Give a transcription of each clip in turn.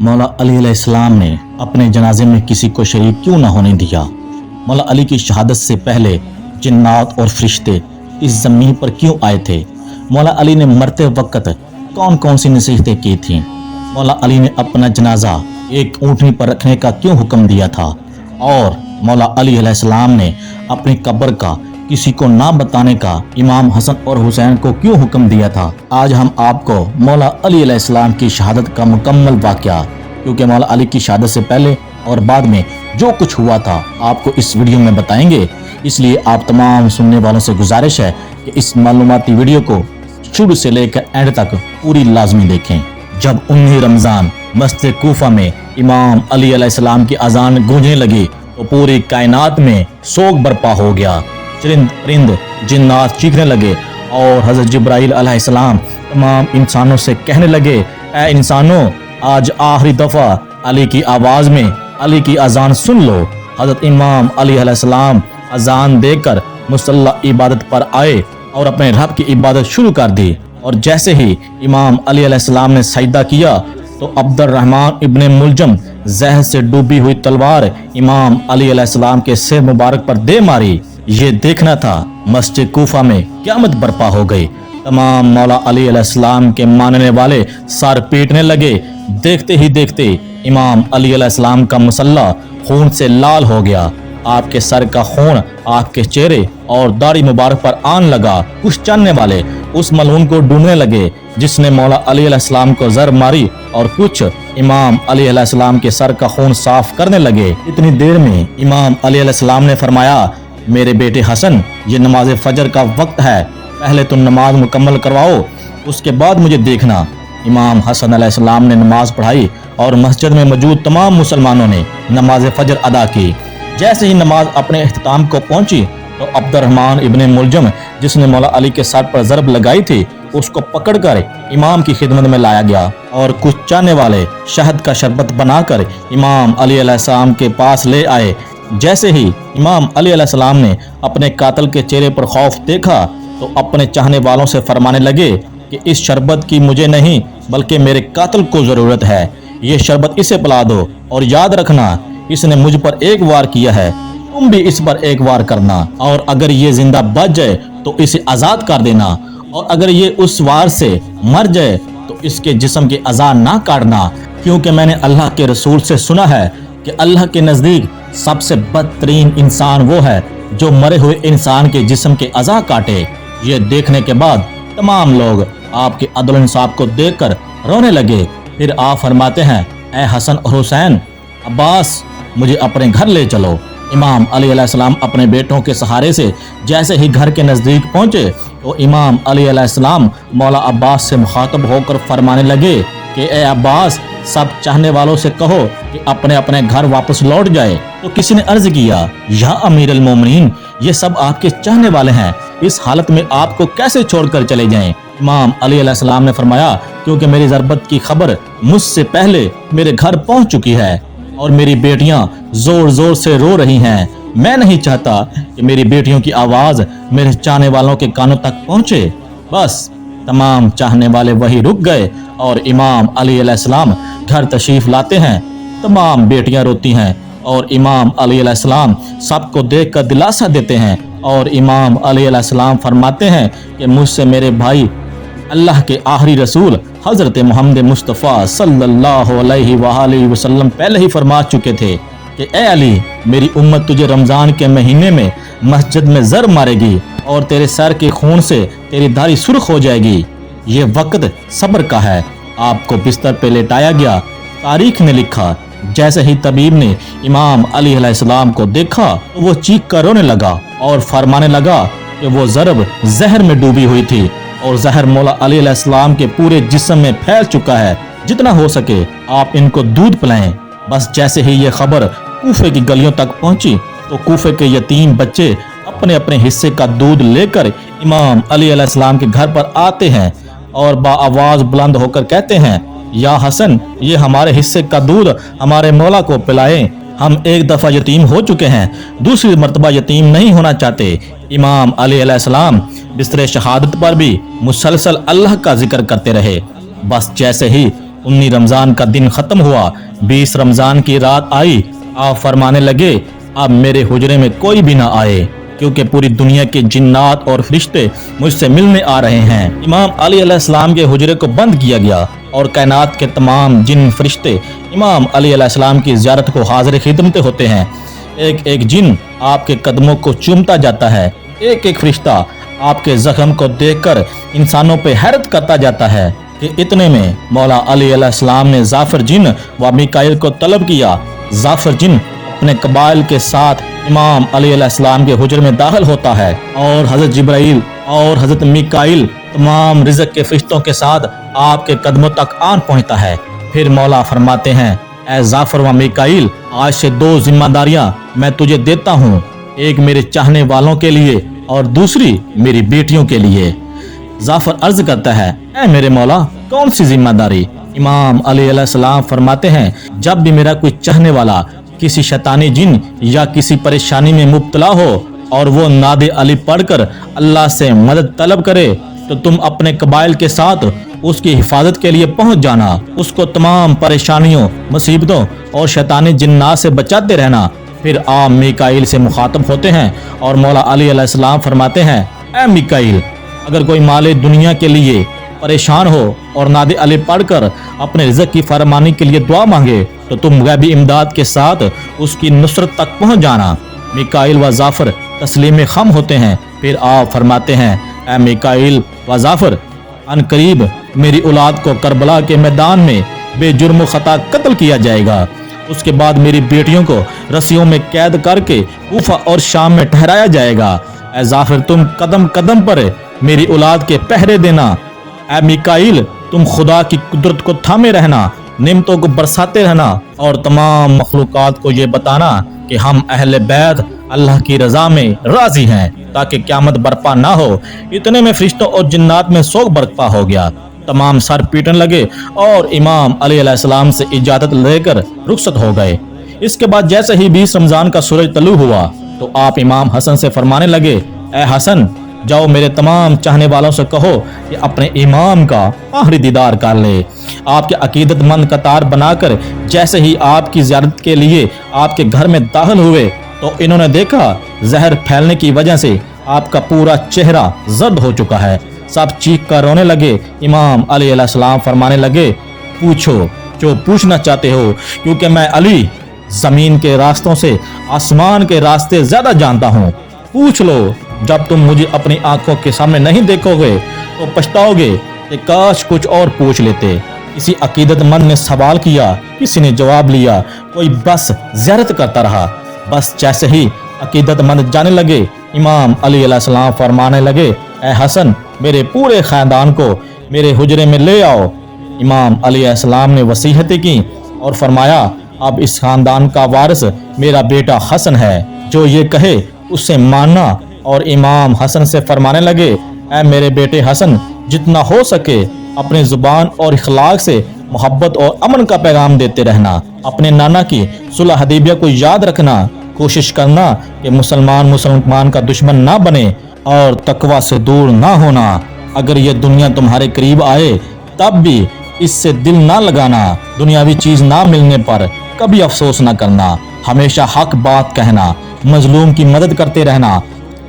मौला अली अलैहिस्सलाम ने अपने जनाजे में किसी को शरीक क्यों ना होने दिया। मौला अली की शहादत से पहले जिन्नात और फरिश्ते इस ज़मीन पर क्यों आए थे। मौला अली ने मरते वक्त कौन कौन सी नसीहतें की थीं। मौला अली ने अपना जनाजा एक ऊँटनी पर रखने का क्यों हुक्म दिया था और मौला अली अलैहिस्सलाम ने अपनी कब्र का किसी को ना बताने का इमाम हसन और हुसैन को क्यों हुक्म दिया था। आज हम आपको मौला अली अलैहिस्सलाम की शहादत का मुकम्मल वाक़या, क्योंकि मौला अली की शहादत से पहले और बाद में जो कुछ हुआ था आपको इस वीडियो में बताएंगे। इसलिए आप तमाम सुनने वालों से गुजारिश है कि इस मालूमाती वीडियो को शुरू से लेकर एंड तक पूरी लाजमी देखें। जब 19 रमज़ान मस्जिद कूफा में इमाम अली अलैहिस्सलाम की अजान गूंजने लगी तो पूरी कायनात में सोग बर्पा हो गया। चरिंद परिंद जिन्नात चीखने लगे और हज़रत जिब्राइल अलैहिस्सलाम तमाम इंसानों से कहने लगे, ऐ इंसानों, आज आखिरी दफ़ा अली की आवाज़ में अली की अजान सुन लो। हज़रत इमाम अली अलैहिस्सलाम अजान देकर मुसल्ला इबादत पर आए और अपने रब की इबादत शुरू कर दी। और जैसे ही इमाम अली अलैहिस्सलाम ने सजदा किया तो अब्दुर्रहमान इब्ने मुलजम जहर से डूबी हुई तलवार इमाम अली अलैहिस्सलाम के सिर मुबारक पर दे मारी। ये देखना था मस्जिद कूफा में क़यामत बर्पा हो गई। तमाम मौला अली अलैहिस्सलाम के मानने वाले सर पीटने लगे। देखते ही देखते इमाम अली अलैहिस्सलाम का मुसल्ला खून से लाल हो गया। आपके सर का खून आपके चेहरे और दाढ़ी मुबारक पर आन लगा। कुछ जानने वाले उस मलून को ढूंढने लगे जिसने मौला अली अलैहिस्सलाम को जर मारी और कुछ इमाम अली अलैहिस्सलाम के सर का खून साफ करने लगे। इतनी देर में इमाम अली अलैहिस्सलाम ने फरमाया, मेरे बेटे हसन, ये नमाज फजर का वक्त है, पहले तो नमाज मुकम्मल करवाओ, उसके बाद मुझे देखना। इमाम हसन अलैहिस्सलाम ने नमाज पढ़ाई और मस्जिद में मौजूद तमाम मुसलमानों ने नमाज फजर अदा की। जैसे ही नमाज अपने इख्तिताम को पहुंची तो अब्दुर्रहमान इब्ने मुलजम, जिसने मौला अली के सर पर ज़रब लगाई थी, उसको पकड़कर इमाम की खिदमत में लाया गया और कुछ चाहने वाले शहद का शरबत बनाकर इमाम अली अलैहिस्सलाम के पास ले आए। जैसे ही इमाम अली अलैहिस्सलाम ने अपने कातिल के चेहरे पर खौफ देखा तो अपने चाहने वालों से फरमाने लगे कि इस शरबत की मुझे नहीं बल्कि मेरे कातिल को ज़रूरत है। ये शरबत इसे पिला दो और याद रखना, इसने मुझ पर एक वार किया है, तुम भी इस पर एक वार करना, और अगर ये जिंदा बच जाए तो इसे आज़ाद कर देना, और अगर ये उस वार से मर जाए तो इसके जिस्म की अज़ा ना काटना, क्योंकि मैंने अल्लाह के रसूल से सुना है कि अल्लाह के नज़दीक सबसे बदतरीन इंसान वो है जो मरे हुए इंसान के जिस्म के अज़ा काटे। ये देखने के बाद तमाम लोग आपके अदल इंसाफ को देखकर रोने लगे। फिर आप फरमाते हैं, ऐ हसन और हुसैन, अब्बास, मुझे अपने घर ले चलो। इमाम अली अलैहिस्सलाम अपने बेटों के सहारे से जैसे ही घर के नज़दीक पहुंचे तो इमाम अली अलैहिस्सलाम मौला अब्बास से मुखातब होकर फरमाने लगे कि ए अब्बास, सब चाहने वालों से कहो कि अपने अपने घर वापस लौट जाए। तो किसी ने अर्ज किया, या अमीर अल मोमिनीन, ये सब आपके चाहने वाले हैं, इस हालत में आपको कैसे छोड़कर चले जाएं। इमाम अली अलैहिस्सलाम ने फरमाया, क्योंकि मेरी ज़रबत की खबर मुझसे पहले मेरे घर पहुंच चुकी है और मेरी बेटियां जोर जोर से रो रही हैं। मैं नहीं चाहता कि मेरी बेटियों की आवाज़ मेरे चाहने वालों के कानों तक पहुंचे। बस तमाम चाहने वाले वही रुक गए और इमाम अली अलैहिस्सलाम घर तशरीफ लाते हैं। तमाम बेटियां रोती हैं और इमाम अली अलैहिस्सलाम सबको देखकर दिलासा देते हैं और इमाम अली अलैहिस्सलाम फरमाते हैं कि मुझसे मेरे भाई अल्लाह के आखिरी रसूल हज़रत मोहम्मद मुस्तफ़ा सल्लल्लाहु अलैहि वसल्लम पहले ही फरमा चुके थे कि ए अली, मेरी उम्मत तुझे रमज़ान के महीने में मस्जिद में ज़र मारेगी और तेरे सर के खून से तेरी दाढ़ी सुर्ख हो जाएगी। ये वक्त सब्र का है। आपको बिस्तर पे लेटाया गया। तारीख ने लिखा, जैसे ही तबीब ने इमाम अली अलैहिस्सलाम को देखा तो वो चीख कर रोने लगा और फरमाने लगा कि वो ज़रब जहर में डूबी हुई थी और जहर मौला अली अलैहिस्सलाम के पूरे जिस्म में फैल चुका है। जितना हो सके आप इनको दूध पिलाएं। बस जैसे ही ये खबर कूफे की गलियों तक पहुंची तो कूफे के यतीम बच्चे अपने अपने हिस्से का दूध लेकर इमाम अली अलैहिस्सलाम के घर पर आते हैं और बाआवाज़ बुलंद होकर कहते हैं, या हसन, ये हमारे हिस्से का दूध हमारे मौला को पिलाएं। हम एक दफ़ा यतीम हो चुके हैं, दूसरी मर्तबा यतीम नहीं होना चाहते। इमाम अली अलैहिस्सलाम बिस्तर शहादत पर भी मुसलसल अल्लाह का जिक्र करते रहे। बस जैसे ही 19 रमजान का दिन खत्म हुआ, 20 रमजान की रात आई। आप फरमाने लगे अब मेरे हुजरे में कोई भी ना आए, क्योंकि पूरी दुनिया के जिन्नात और फरिश्ते मुझसे मिलने आ रहे हैं। इमाम अली अलैहिस्सलाम के हुजरे को बंद किया गया और कायनात के तमाम जिन फरिश्ते इमाम अली अलैहिस्सलाम की ज़ियारत को हाजिर खिदमत होते हैं। एक एक जिन आपके कदमों को चूमता जाता है, एक एक फरिश्ता आपके जख्म को देखकर इंसानों पे हैरत करता जाता है कि इतने में मौला अली अलैहिस्सलाम ने जाफर जिन व मिकाइल को तलब किया। जाफर जिन अपने कबाइल के साथ इमाम अली अलैहिस्सलाम के हुजर में दाखिल होता है और हजरत जिब्राइल और हजरत मिकाइल तमाम रिज़्क़ के फरिश्तों के साथ आपके कदमों तक आन पहुंचता है। फिर मौला फरमाते हैं, ऐ जाफर व मिकाइल, आज से 2 जिम्मेदारियां मैं तुझे देता हूँ, एक मेरे चाहने वालों के लिए और दूसरी मेरी बेटियों के लिए। जाफर अर्ज करता है, ऐ मेरे मौला, कौन सी जिम्मेदारी? इमाम अली अलैहिस्सलाम फरमाते हैं, जब भी मेरा कोई चाहने वाला किसी शैतानी जिन या किसी परेशानी में मुब्तला हो और वो नादे अली पढ़कर अल्लाह से मदद तलब करे तो तुम अपने कबाइल के साथ उसकी हिफाजत के लिए पहुंच जाना, उसको तमाम परेशानियों, मुसीबतों और शैतानी जिन्नात से बचाते रहना। फिर आप मिकाइल से मुखातब होते हैं और मौला अली अलैहिस्सलाम फरमाते हैं, ऐ मिकाइल, अगर कोई माले दुनिया के लिए परेशान हो और नादे अली पढ़कर अपने रिज़्क़ की फरमानी के लिए दुआ मांगे तो तुम गैबी इमदाद के साथ उसकी नुसरत तक पहुंच जाना। मिकाइल व जाफर तस्लीम खम होते हैं। फिर आप फरमाते हैं, ऐ मिकाइल व जाफर, अनकरीब मेरी औलाद को करबला के मैदान में बेजुर्म खता कत्ल किया जाएगा। उसके बाद मेरी बेटियों को रस्सियों में कैद करके कूफा और शाम में ठहराया जाएगा। ऐ जाफर, तुम कदम कदम पर मेरी औलाद के पहरे देना। ऐ मिकाइल, तुम खुदा की कुदरत को थामे रहना, निमतों को बरसाते रहना और तमाम मखलूकात को ये बताना कि हम अहले बैत अल्लाह की रजा में राजी हैं, ताकि क़यामत बर्पा ना हो। इतने में फरिश्तों और जिन्नात में सोग बर्पा हो गया। तमाम सर पीटने लगे और इमाम अली अलैहिस्सलाम से इजाजत लेकर रुखसत हो गए। इसके बाद जैसे ही 20 रमजान का सूरज तलू हुआ तो आप इमाम हसन से फरमाने लगे, ऐ हसन, जाओ मेरे तमाम चाहने वालों से कहो कि अपने इमाम का आखिरी दीदार कर ले। आपके अकीदतमंद कतार बनाकर जैसे ही आपकी ज़ियारत के लिए आपके घर में दाखिल हुए तो इन्होंने देखा जहर फैलने की वजह से आपका पूरा चेहरा जर्द हो चुका है। सब चीख कर रोने लगे। इमाम अली अलैहिस्सलाम फरमाने लगे, पूछो जो पूछना चाहते हो, क्योंकि मैं अली जमीन के रास्तों से आसमान के रास्ते ज्यादा जानता हूँ। पूछ लो, जब तुम मुझे अपनी आंखों के सामने नहीं देखोगे तो पछताओगे कि काश कुछ और पूछ लेते। किसी अकीदतमंद ने सवाल किया, किसी ने जवाब लिया, कोई बस ज़ियारत करता रहा। बस जैसे ही अकीदतमंद जाने लगे, इमाम अली अलैहिस्सलाम फरमाने लगे, ऐ हसन, मेरे पूरे ख़ानदान को मेरे हुजरे में ले आओ। इमाम अली अलैहिस्सलाम ने वसीयतें की और फरमाया, अब इस खानदान का वारिस मेरा बेटा हसन है, जो ये कहे उससे मानना। और इमाम हसन से फरमाने लगे, ऐ मेरे बेटे हसन, जितना हो सके अपनी जुबान और इखलाक से मोहब्बत और अमन का पैगाम देते रहना। अपने नाना की सुलह हदीबिया को याद रखना, कोशिश करना कि मुसलमान का दुश्मन ना बने और तकवा से दूर ना होना। अगर ये दुनिया तुम्हारे करीब आए तब भी इससे दिल ना लगाना। दुनियावी चीज ना मिलने पर कभी अफसोस ना करना। हमेशा हक बात कहना, मजलूम की मदद करते रहना।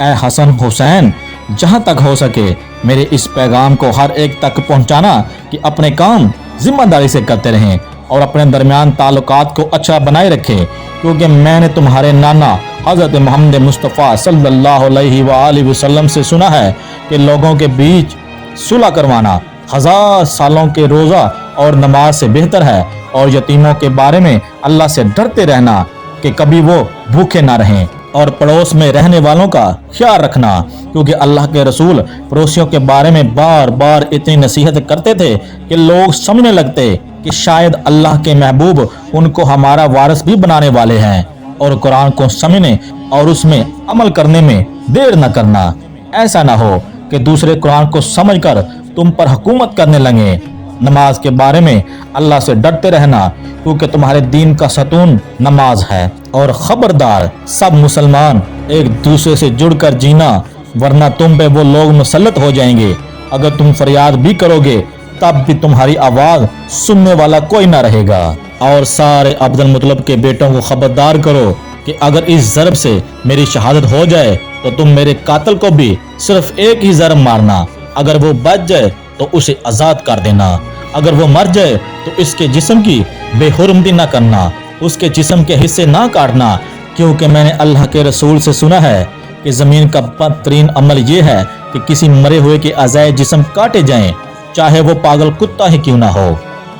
ऐ हसन हुसैन, जहाँ तक हो सके मेरे इस पैगाम को हर एक तक पहुँचाना कि अपने काम जिम्मेदारी से करते रहें और अपने दरमियान ताल्लुकात को अच्छा बनाए रखें, क्योंकि मैंने तुम्हारे नाना हज़रत मोहम्मद मुस्तफ़ा सल्लल्लाहु अलैहि वसल्लम से सुना है कि लोगों के बीच सुलह करवाना 1000 सालों के रोज़ा और नमाज से बेहतर है, और यतीमों के बारे में अल्लाह से डरते रहना कि कभी वो भूखे ना रहें, और पड़ोस में रहने वालों का ख्याल रखना, क्योंकि अल्लाह के रसूल पड़ोसियों के बारे में बार बार इतनी नसीहत करते थे कि लोग समझने लगते कि शायद अल्लाह के महबूब उनको हमारा वारिस भी बनाने वाले हैं। और कुरान को समझने और उसमें अमल करने में देर न करना। ऐसा ना हो कि दूसरे कुरान को समझकर तुम पर हुकूमत करने लगे। नमाज के बारे में अल्लाह से डरते रहना, क्योंकि तुम्हारे दीन का सतून नमाज है। और खबरदार, सब मुसलमान एक दूसरे से जुड़कर जीना, वरना तुम पे वो लोग मुसल्लत हो जाएंगे। अगर तुम फरियाद भी करोगे तब भी तुम्हारी आवाज सुनने वाला कोई ना रहेगा। और सारे अब्दुल मुतलब के बेटों को खबरदार करो कि अगर इस ज़रब से मेरी शहादत हो जाए तो तुम मेरे कातिल को भी सिर्फ एक ही ज़रब मारना, अगर वो बच जाए तो उसे आज़ाद कर देना, अगर वो मर जाए तो इसके जिस्म की बेहुरमती ना करना, उसके जिस्म के हिस्से ना काटना, क्योंकि मैंने अल्लाह के रसूल से सुना है कि ज़मीन का बदतरीन अमल ये है कि किसी मरे हुए के अज़ाए जिस्म काटे जाएं, चाहे वो पागल कुत्ता ही क्यों ना हो।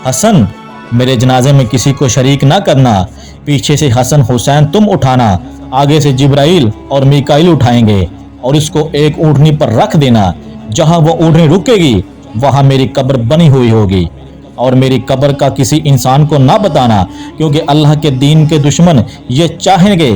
हसन, मेरे जनाजे में किसी को शरीक ना करना, पीछे से हसन हुसैन तुम उठाना, आगे से जिब्राइल और मीकाइल उठाएंगे और इसको एक ऊँटनी पर रख देना, जहां वो ऊँटनी रुकेगी वहां मेरी कब्र बनी हुई होगी। और मेरी कब्र का किसी इंसान को ना बताना, क्योंकि अल्लाह के दीन के दुश्मन ये चाहेंगे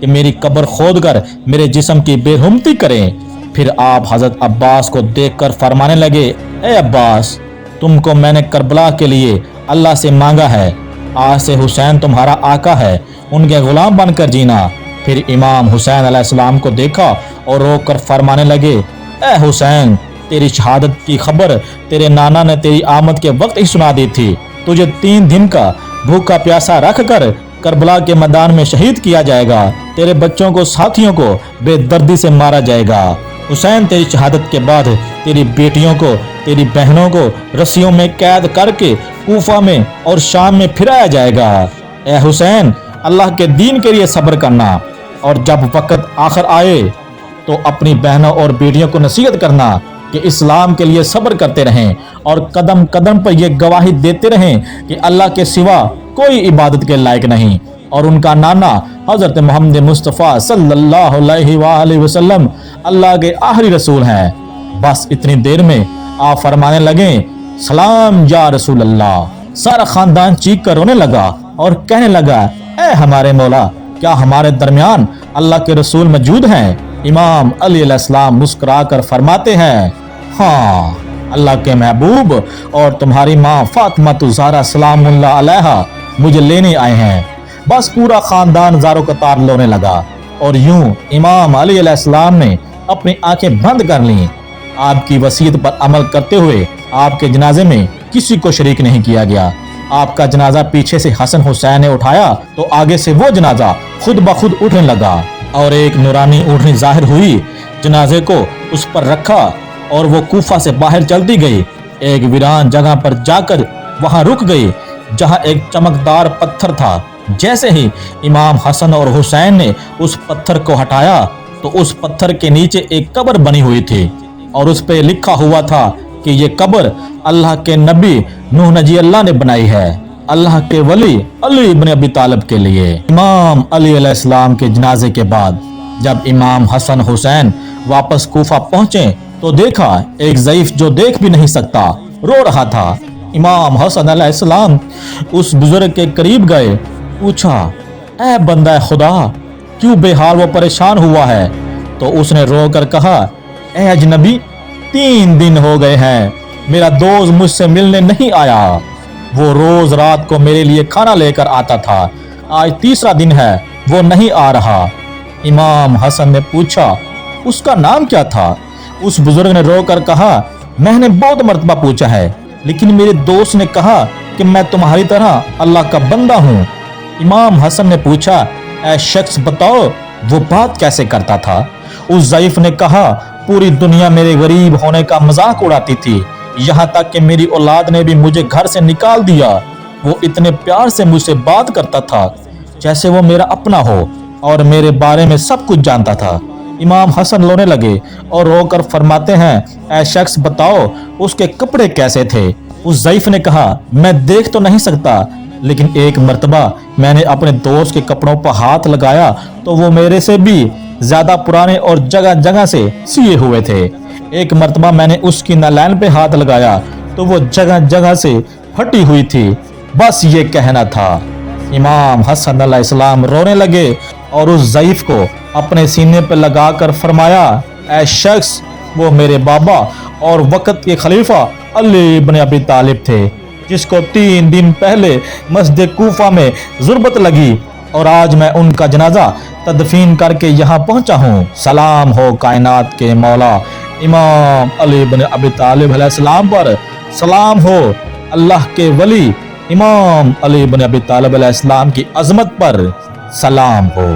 कि मेरी कब्र खोद कर मेरे जिस्म की बेरहमती करें। फिर आप हजरत अब्बास को देखकर फरमाने लगे, ए अब्बास, तुमको मैंने करबला के लिए अल्लाह से मांगा है, आज से हुसैन तुम्हारा आका है, उनके गुलाम बनकर जीना। फिर इमाम हुसैन अलैहिस्सलाम को देखा और रोक कर फरमाने लगे, ए हुसैन, तेरी शहादत की खबर तेरे नाना ने तेरी आमद के वक्त ही सुना दी थी। तुझे 3 दिन का भूखा प्यासा रख कर करबला के मैदान में शहीद किया जाएगा, तेरे बच्चों को साथियों को बेदर्दी से मारा जाएगा। हुसैन, तेरी शहादत के बाद तेरी बेटियों को तेरी बहनों को रस्सियों में कैद करके कूफा में और शाम में फिराया जाएगा। ए हुसैन, अल्लाह के दीन के लिए सब्र करना और जब वक्त आखिर आए तो अपनी बहनों और बेटियों को नसीहत करना कि इस्लाम के लिए सब्र करते रहें और कदम कदम पर यह गवाही देते रहें कि अल्लाह के सिवा कोई इबादत के लायक नहीं और उनका नाना हजरत मोहम्मद मुस्तफ़ा सल्लल्लाहु अलैहि वसल्लम अल्लाह के आखिरी रसूल हैं। बस इतनी देर में आप फरमाने लगे, सलाम या रसूल अल्लाह। सारा खानदान चीख कर रोने लगा और कहने लगा, ए हमारे मौला, क्या हमारे दरमियान अल्लाह के रसूल मौजूद हैं? इमाम अली अलैहिस्सलाम मुस्कुरा कर फरमाते हैं, हाँ, अल्लाह के महबूब और तुम्हारी माँ फातिमा ज़हरा सलामुल्लाह अलैहा मुझे लेने आए हैं। बस पूरा खानदान ज़ारो कतार रोने लगा और यूं इमाम अली अलैहिस्सलाम ने अपनी आंखें बंद कर लीं। आपकी वसीयत पर अमल करते हुए आपके जनाजे में किसी को शरीक नहीं किया गया। आपका जनाजा पीछे से हसन हुसैन ने उठाया तो आगे से वो जनाजा खुद ब खुद उठने लगा और एक नूरानी ऊँटनी जाहिर हुई, जनाजे को उस पर रखा और वो कूफा से बाहर चलती गई। एक वीरान जगह पर जाकर वहां रुक गई जहां एक चमकदार पत्थर था। जैसे ही इमाम हसन और हुसैन ने उस पत्थर को हटाया तो उस पत्थर के नीचे एक कब्र बनी हुई थी और उस पे लिखा हुआ था कि ये कब्र अल्लाह के नबी नूह नजी अल्लाह ने बनाई है, अल्लाह के वली अली इब्न अबी तालिब के लिए। इमाम अली अलैहिस्सलाम के जनाजे के बाद जब इमाम हसन हुसैन वापस कूफा पहुंचे तो देखा एक ज़ईफ जो देख भी नहीं सकता रो रहा था। इमाम हसन अलैहिस्सलाम उस बुजुर्ग के करीब गए, पूछा, ऐ बंदा खुदा, क्यों बेहाल व परेशान हुआ है? तो उसने रो कर कहा, ऐ अजनबी, 3 दिन हो गए हैं मेरा दोस्त मुझसे मिलने नहीं आया। वो रोज रात को मेरे लिए खाना लेकर आता था, आज 3रा दिन है वो नहीं आ रहा। इमाम हसन ने पूछा, उसका नाम क्या था? उस बुजुर्ग ने रो कर कहा, मैंने बहुत मर्तबा पूछा है लेकिन मेरे दोस्त ने कहा कि मैं तुम्हारी तरह अल्लाह का बंदा हूँ। इमाम हसन ने पूछा, ऐ शख्स बताओ वो बात कैसे करता था? उस ज़ईफ ने कहा, पूरी दुनिया मेरे गरीब होने का मजाक उड़ाती थी, यहाँ तक कि मेरी औलाद ने भी मुझे घर से निकाल दिया। वो इतने प्यार से मुझसे बात करता था जैसे वो मेरा अपना हो और मेरे बारे में सब कुछ जानता था। इमाम हसन रोने लगे और रोकर फरमाते हैं, ऐ शख्स बताओ उसके कपड़े कैसे थे? उस ज़ईफ ने कहा, मैं देख तो नहीं सकता लेकिन एक मर्तबा मैंने अपने दोस्त के कपड़ों पर हाथ लगाया तो वो मेरे से भी ज्यादा पुराने और जगह जगह से सिए हुए थे। एक मर्तबा मैंने उसकी नालैन पे हाथ लगाया तो वो जगह जगह से फटी हुई थी। बस ये कहना था। इमाम हसन अलैहिस्सलाम रोने लगे और उस ज़ईफ को अपने सीने पर लगाकर फरमाया, ऐ शख्स, वो मेरे बाबा और वक्त के खलीफा अली इब्न अबी तालिब थे, जिसको 3 दिन पहले मस्जिद कूफा में ज़ुर्बत लगी और आज मैं उनका जनाजा तदफीन करके यहाँ पहुँचा हूँ। सलाम हो कायनात के मौला इमाम अली इब्न अबी तालिब अलैहिस्सलाम पर, सलाम हो अल्लाह के वली इमाम अली बिन अबी तालिब अलैहिस्सलाम की अजमत पर सलाम हो।